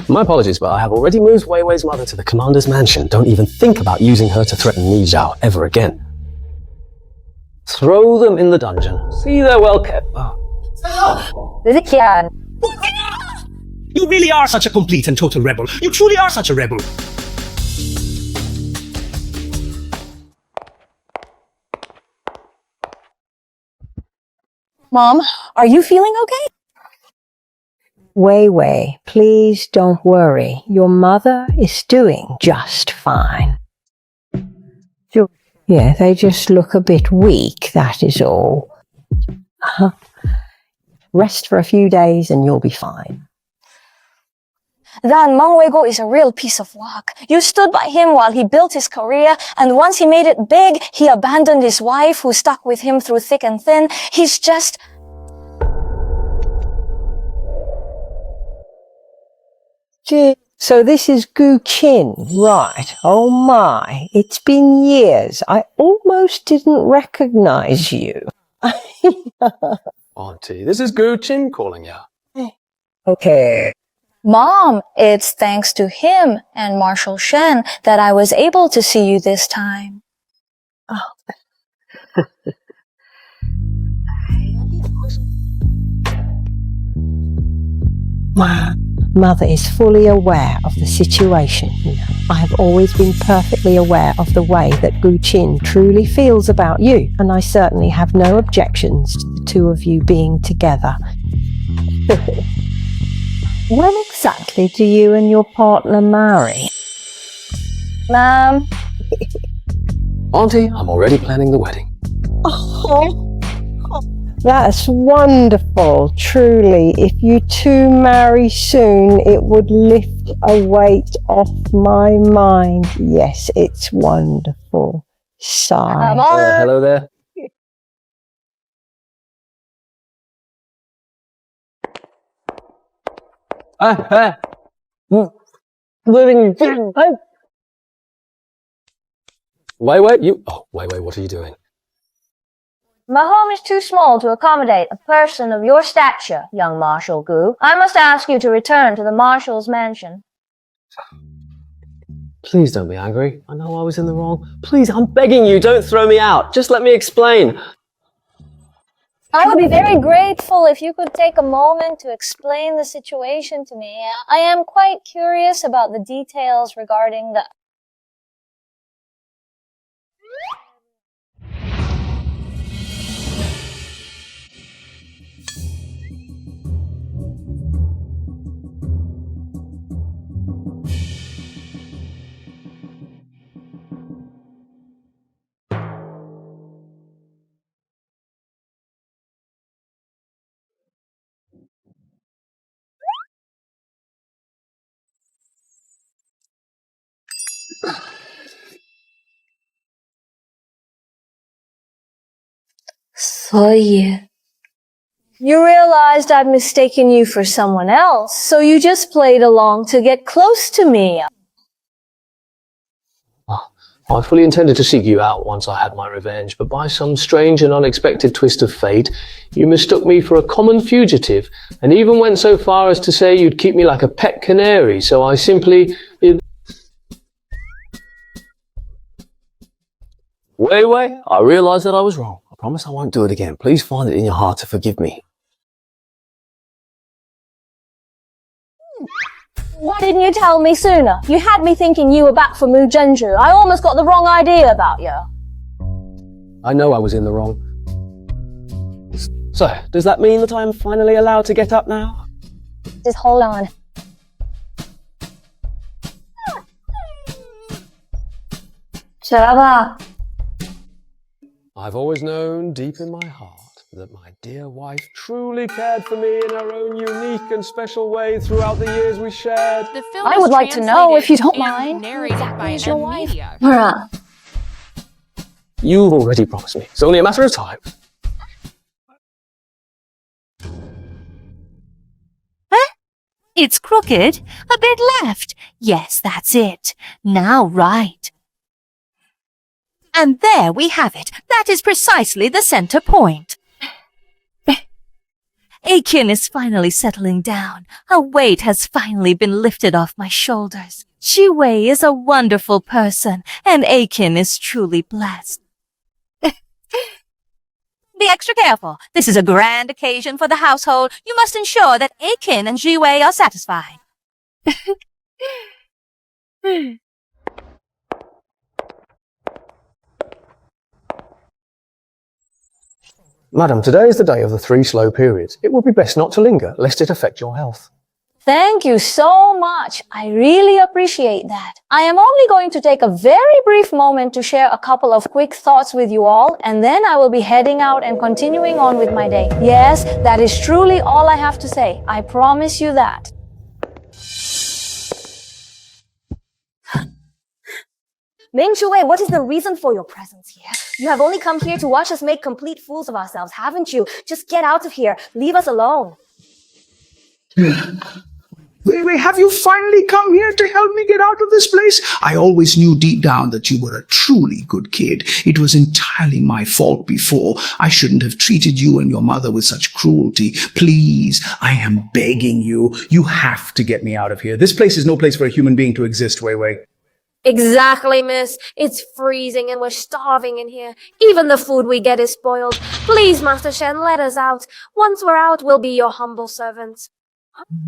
My apologies, but I have already moved Wei Wei's mother to the commander's mansion. Don't even think about using her to threaten Ni Zhao ever again. Throw them in the dungeon. See they're well kept. You really are such a complete and total rebel. You truly are such a rebel. Mom, are you feeling okay? Wei Wei, please don't worry. Your mother is doing just fine. Yeah, they just look a bit weak, that is all. Rest for a few days and you'll be fine. That Meng Weiguo is a real piece of luck. You stood by him while he built his career, and once he made it big, he abandoned his wife who stuck with him through thick and thin. He's just... So this is Gu Qin, right? Oh my, it's been years. I almost didn't recognize you. Auntie, this is Gu Qin calling you. Okay. Mom, it's thanks to him and Marshal Shen that I was able to see you this time. Mother is fully aware of the situation. I have always been perfectly aware of the way that Gu Qin truly feels about you, and I certainly have no objections to the two of you being together. When exactly do you and your partner marry? Mom. Auntie, I'm already planning the wedding. Oh, that's wonderful. Truly, if you two marry soon, it would lift a weight off my mind. Yes, it's wonderful. Sigh. Hello there. Wait, what are you doing? My home is too small to accommodate a person of your stature, young Marshal Gu. I must ask you to return to the Marshal's mansion. Please don't be angry. I know I was in the wrong. Please, I'm begging you, don't throw me out. Just let me explain. I would be very grateful if you could take a moment to explain the situation to me. I am quite curious about the details regarding the... You realized I'd mistaken you for someone else, so you just played along to get close to me. I fully intended to seek you out once I had my revenge, but by some strange and unexpected twist of fate, you mistook me for a common fugitive, and even went so far as to say you'd keep me like a pet canary, so I simply... Wait, I realised that I was wrong. I promise I won't do it again. Please find it in your heart to forgive me. Why didn't you tell me sooner? You had me thinking you were back for Mu Zhenju. I almost got the wrong idea about you. I know I was in the wrong. So, does that mean that I'm finally allowed to get up now? Just hold on. Sharaba. I've always known deep in my heart that my dear wife truly cared for me in her own unique and special way throughout the years we shared. The film I is would like to know, if you don't and mind, narrated by your M wife? Media. Bruh. You've already promised me. It's only a matter of time. It's crooked, a bit left. Yes, that's it. Now right. And there we have it. That is precisely the center point. Aiken is finally settling down. A weight has finally been lifted off my shoulders. Jiwei is a wonderful person, and Aiken is truly blessed. Be extra careful. This is a grand occasion for the household. You must ensure that Aiken and Jiwei are satisfied. Madam, today is the day of the 3 slow periods. It would be best not to linger, lest it affect your health. Thank you so much. I really appreciate that. I am only going to take a very brief moment to share a couple of quick thoughts with you all, and then I will be heading out and continuing on with my day. Yes, that is truly all I have to say. I promise you that. Ming Shuwei, what is the reason for your presence here? You have only come here to watch us make complete fools of ourselves, haven't you? Just get out of here. Leave us alone. Wait, have you finally come here to help me get out of this place? I always knew deep down that you were a truly good kid. It was entirely my fault before. I shouldn't have treated you and your mother with such cruelty. Please, I am begging you. You have to get me out of here. This place is no place for a human being to exist, Wei Wei. Exactly, miss. It's freezing and we're starving in here. Even the food we get is spoiled. Please, Master Shen, let us out. Once we're out, we'll be your humble servants.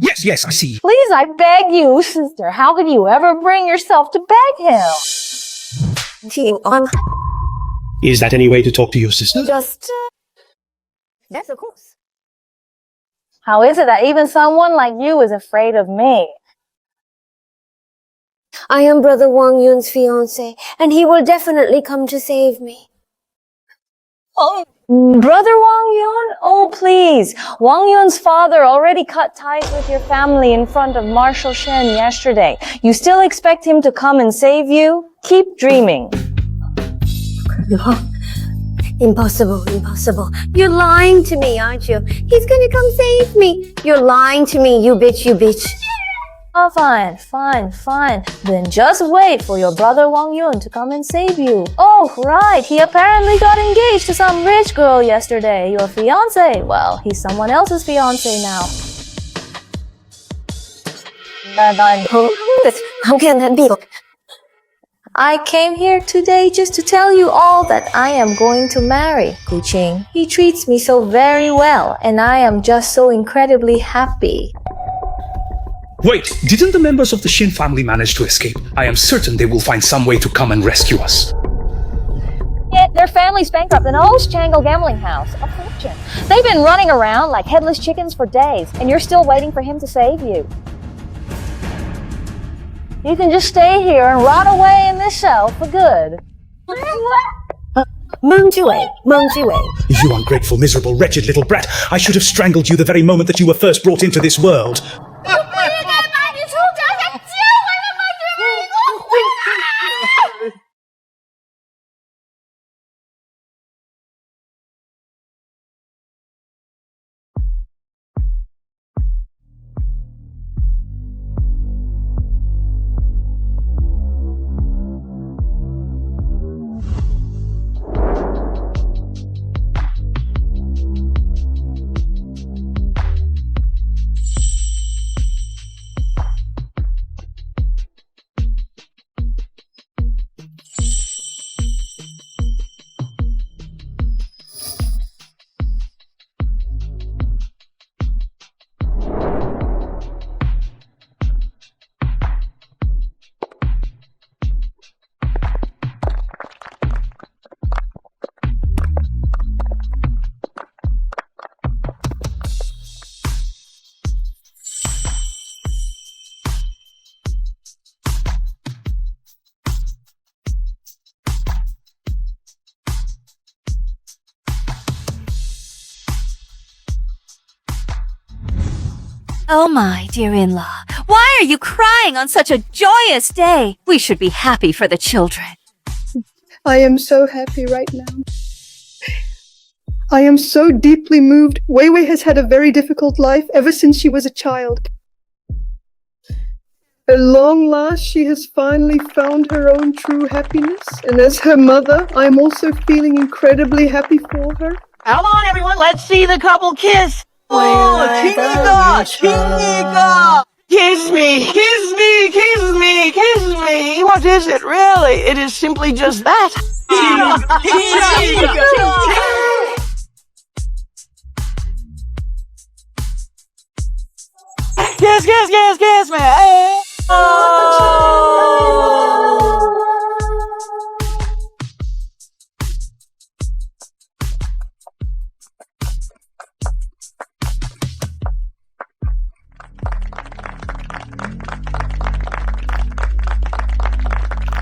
Yes, I see. Please, I beg you, sister. How could you ever bring yourself to beg him? Is that any way to talk to your sister? Yes, of course. How is it that even someone like you is afraid of me? I am Brother Wang Yun's fiancé, and he will definitely come to save me. Oh, Brother Wang Yun? Oh, please. Wang Yun's father already cut ties with your family in front of Marshal Shen yesterday. You still expect him to come and save you? Keep dreaming. No. Impossible. You're lying to me, aren't you? He's gonna come save me. You're lying to me, you bitch. Oh, fine. Then just wait for your brother Wang Yun to come and save you. Oh, right. He apparently got engaged to some rich girl yesterday. Your fiancé. Well, he's someone else's fiancé now. How can that be? I came here today just to tell you all that I am going to marry Gu Qing. He treats me so very well, and I am just so incredibly happy. Wait, didn't the members of the Shin family manage to escape? I am certain they will find some way to come and rescue us. Yet their family's bankrupt and owes Changle Gambling House a fortune. They've been running around like headless chickens for days, and you're still waiting for him to save you. You can just stay here and rot away in this cell for good. Meng Jiwei. You ungrateful, miserable, wretched little brat. I should have strangled you the very moment that you were first brought into this world. Oh my dear in-law, why are you crying on such a joyous day? We should be happy for the children. I am so happy right now. I am so deeply moved. Weiwei has had a very difficult life ever since she was a child. At long last, she has finally found her own true happiness, and as her mother, I am also feeling incredibly happy for her. Come on, everyone, let's see the couple kiss. Oh, Chinika! Kiss me! What is it, really? It is simply just that. Kiss me!